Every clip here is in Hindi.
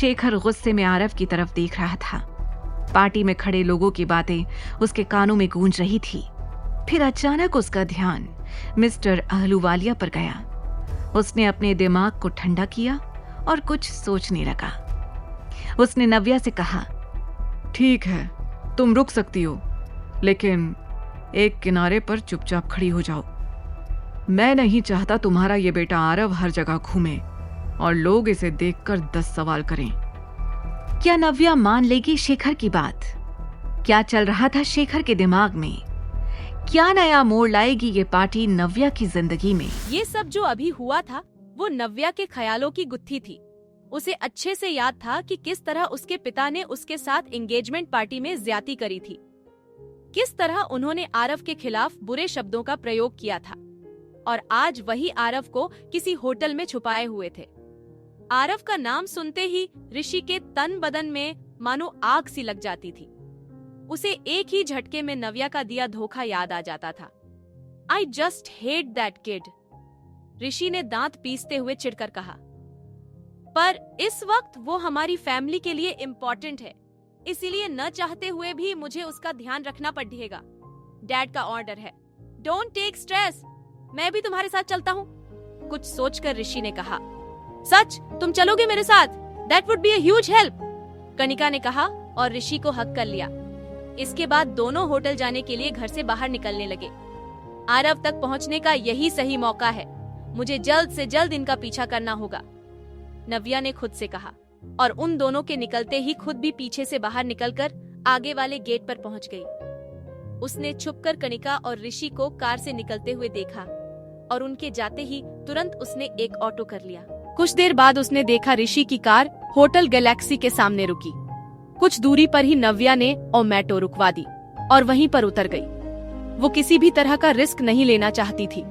शेखर गुस्से में आरव की तरफ देख रहा था। पार्टी में खड़े लोगों की बातें उसके कानों में गूंज रही थी। फिर अचानक उसका ध्यान मिस्टर अहलूवालिया पर गया। उसने अपने दिमाग को ठंडा किया और कुछ सोचने लगा। उसने नव्या से कहा, ठीक है, तुम रुक सकती हो, लेकिन एक किनारे पर चुपचाप खड़ी हो जाओ। मैं नहीं चाहता तुम्हारा ये बेटा आरव हर जगह घूमे और लोग इसे देखकर 10 सवाल करें। क्या नव्या मान लेगी शेखर की बात? क्या चल रहा था शेखर के दिमाग में? क्या नया मोड़ लाएगी ये पार्टी नव्या की जिंदगी में? ये सब जो अभी हुआ था वो नव्या के ख्यालों की गुत्थी थी। उसे अच्छे से याद था कि किस तरह उसके पिता ने उसके साथ एंगेजमेंट पार्टी में ज्यादती करी थी, किस तरह उन्होंने आरव के खिलाफ बुरे शब्दों का प्रयोग किया था, और आज वही आरव को किसी होटल में छुपाए हुए थे। आरव का नाम सुनते ही ऋषि के तन बदन में मानो आग सी लग जाती थी। उसे एक ही झटके में नव्या का दिया धोखा याद आ जाता था। I just hate that kid, Rishi ने दांत पीसते हुए चिढ़कर कहा। पर इस वक्त वो हमारी फैमिली के लिए इम्पोर्टेंट है, इसीलिए न चाहते हुए भी मुझे उसका ध्यान रखना पड़ेगा। डैड का ऑर्डर है। डोंट टेक स्ट्रेस, मैं भी तुम्हारे साथ चलता हूँ, कुछ सोचकर ऋषि ने कहा। सच, तुम चलोगे मेरे साथ? That would be a huge help, Kanika ने कहा और ऋषि को हक कर लिया। इसके बाद दोनों होटल जाने के लिए घर से बाहर निकलने लगे। आरव तक पहुंचने का यही सही मौका है, मुझे जल्द से जल्द इनका पीछा करना होगा, नव्या ने खुद से कहा, और उन दोनों के निकलते ही खुद भी पीछे से बाहर निकलकर आगे वाले गेट पर पहुंच गई। उसने छुपकर कनिका और ऋषि को कार से निकलते हुए देखा और उनके जाते ही तुरंत उसने एक ऑटो कर लिया। कुछ देर बाद उसने देखा ऋषि की कार होटल गैलेक्सी के सामने रुकी। कुछ दूरी पर ही नव्या ने ओमेटो रुकवा दी और वहीं पर उतर गई। वो किसी भी तरह का रिस्क नहीं लेना चाहती थी।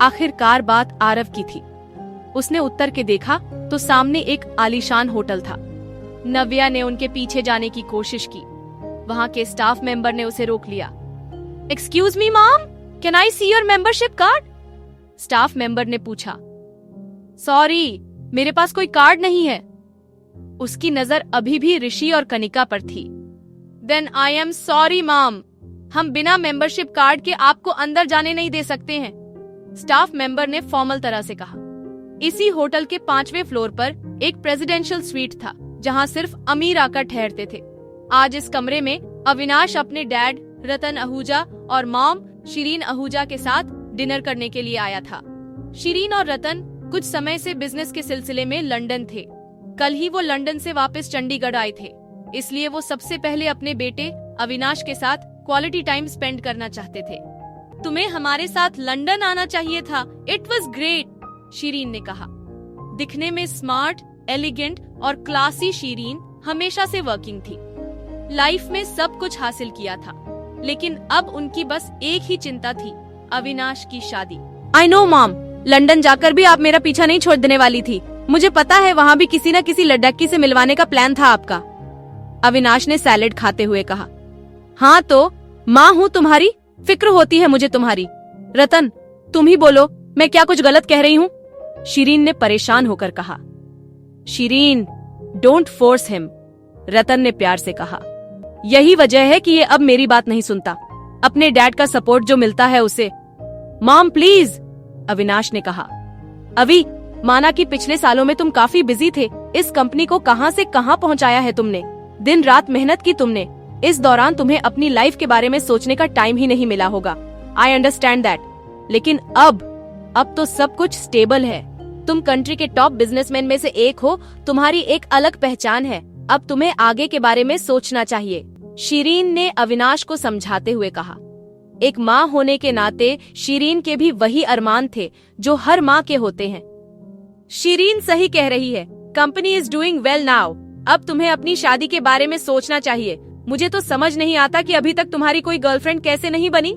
आखिरकार बात आरव की थी। उसने उतर के देखा तो सामने एक आलीशान होटल था। नव्या ने उनके पीछे जाने की कोशिश की। वहाँ के स्टाफ मेंबर ने उसे रोक लिया। Excuse me ma'am, can I see your membership card? Staff member ने पूछा। सॉरी, मेरे पास कोई कार्ड नहीं है। उसकी नजर अभी भी ऋषि और कनिका पर थी। Then I am sorry ma'am, हम बिना मेंबरशिप कार्ड के आपको अंदर जाने नहीं दे सकते हैं, स्टाफ मेंबर ने फॉर्मल तरह से कहा। इसी होटल के 5वें फ्लोर पर एक प्रेसिडेंशियल स्वीट था जहां सिर्फ अमीर आकर ठहरते थे। आज इस कमरे में अविनाश अपने डैड रतन आहूजा और मॉम शिरीन आहूजा के साथ डिनर करने के लिए आया था। शिरीन और रतन कुछ समय से बिजनेस के सिलसिले में लंदन थे। कल ही वो लंदन से वापस चंडीगढ़ आए थे, इसलिए वो सबसे पहले अपने बेटे अविनाश के साथ क्वालिटी टाइम स्पेंड करना चाहते थे। तुम्हें हमारे साथ लंदन आना चाहिए था, इट वॉज ग्रेट, शिरीन ने कहा। दिखने में स्मार्ट, एलिगेंट और क्लासी शिरीन हमेशा से वर्किंग थी। लाइफ में सब कुछ हासिल किया था, लेकिन अब उनकी बस एक ही चिंता थी, अविनाश की शादी। आई नो मॉम, लंदन जाकर भी आप मेरा पीछा नहीं छोड़ देने वाली थी। मुझे पता है वहाँ भी किसी न किसी लड़की से मिलवाने का प्लान था आपका, अविनाश ने सैलेड खाते हुए कहा। हाँ तो माँ हूँ तुम्हारी, फिक्र होती है मुझे तुम्हारी। रतन, तुम ही बोलो, मैं क्या कुछ गलत कह रही हूँ? शिरीन ने परेशान होकर कहा। शिरीन, डोंट फोर्स हिम, रतन ने प्यार से कहा। यही वजह है कि ये अब मेरी बात नहीं सुनता। अपने डैड का सपोर्ट जो मिलता है उसे। मॉम प्लीज, अविनाश ने कहा। अभी माना कि पिछले सालों में तुम काफी बिजी थे, इस कंपनी को कहां से कहां पहुंचाया है तुमने, दिन रात मेहनत की तुमने। इस दौरान तुम्हें अपनी लाइफ के बारे में सोचने का टाइम ही नहीं मिला होगा। आई अंडरस्टैंड दैट, लेकिन अब तो सब कुछ स्टेबल है। तुम कंट्री के टॉप बिजनेसमैन में से एक हो, तुम्हारी एक अलग पहचान है। अब तुम्हें आगे के बारे में सोचना चाहिए, शिरीन ने अविनाश को समझाते हुए कहा। एक माँ होने के नाते शिरीन के भी वही अरमान थे जो हर माँ के होते हैं। शिरीन सही कह रही है, company is doing well now. अब तुम्हें अपनी शादी के बारे में सोचना चाहिए। मुझे तो समझ नहीं आता कि अभी तक तुम्हारी कोई गर्लफ्रेंड कैसे नहीं बनी।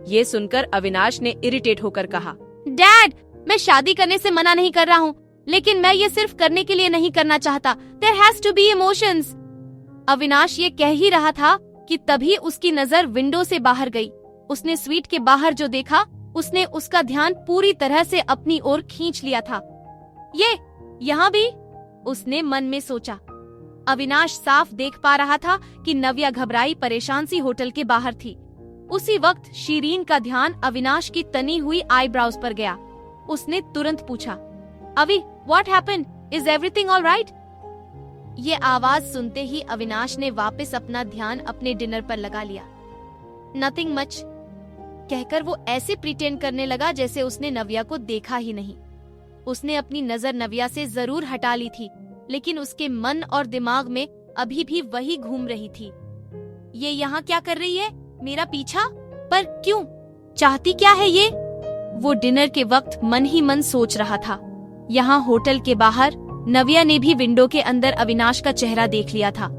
ये सुनकर अविनाश ने इरिटेट होकर कहा। डैड, मैं शादी करने से मना नहीं कर रहा हूँ, लेकिन मैं ये सिर्फ करने के लिए नहीं करना चाहता। There has to be emotions. Avinash ये कह ही रहा था कि तभी उसकी नजर विंडो से बाहर गई। उसने स्वीट के बाहर जो देखा, उसने उसका ध्यान पूरी तरह से अपनी ओर खींच लिया था। ये यहाँ भी, उसने मन में सोचा। अविनाश साफ देख पा रहा था कि नव्या घबराई परेशान सी होटल के बाहर थी। उसी वक्त शीरीन का ध्यान अविनाश की तनी हुई आईब्राउज पर गया। उसने तुरंत पूछा, Avi, what happened? Is everything all right? ये आवाज सुनते ही अविनाश ने वापस अपना ध्यान अपने डिनर पर लगा लिया। नथिंग मच कहकर वो ऐसे प्रिटेंड करने लगा जैसे उसने नव्या को देखा ही नहीं। उसने अपनी नजर नव्या से जरूर हटा ली थी, लेकिन उसके मन और दिमाग में अभी भी वही घूम रही थी। ये यहाँ क्या कर रही है? मेरा पीछा? पर क्यों? चाहती क्या है ये? वो डिनर के वक्त मन ही मन सोच रहा था। यहाँ होटल के बाहर नव्या ने भी विंडो के अंदर अविनाश का चेहरा देख लिया था,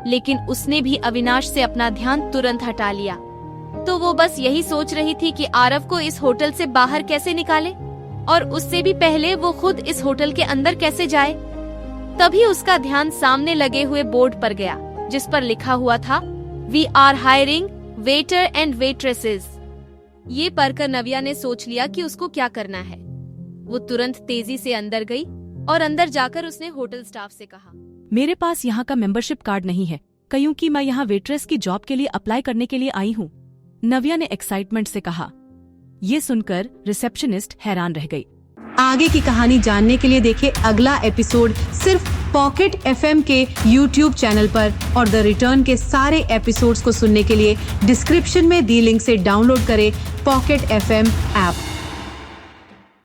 लेकिन उसने भी अविनाश से अपना ध्यान तुरंत हटा लिया। तो वो बस यही सोच रही थी कि आरव को इस होटल से बाहर कैसे निकाले, और उससे भी पहले वो खुद इस होटल के अंदर कैसे जाए। तभी उसका ध्यान सामने लगे हुए बोर्ड पर गया, जिस पर लिखा हुआ था, we are hiring waiter and waitresses. ये पढ़कर नव्या ने सोच लिया कि उसको क्या करना है। वो तुरंत तेजी से अंदर गई और अंदर जाकर उसने होटल स्टाफ से कहा, मेरे पास यहाँ का मेंबरशिप कार्ड नहीं है, क्योंकि मैं यहाँ वेट्रेस की जॉब के लिए अप्लाई करने के लिए आई हूँ। नव्या ने एक्साइटमेंट से कहा। ये सुनकर रिसेप्शनिस्ट हैरान रह गई। आगे की कहानी जानने के लिए देखिए अगला एपिसोड सिर्फ पॉकेट FM के YouTube चैनल पर, और द रिटर्न के सारे एपिसोड्स को सुनने के लिए डिस्क्रिप्शन में दी लिंक से डाउनलोड करें पॉकेट FM ऐप।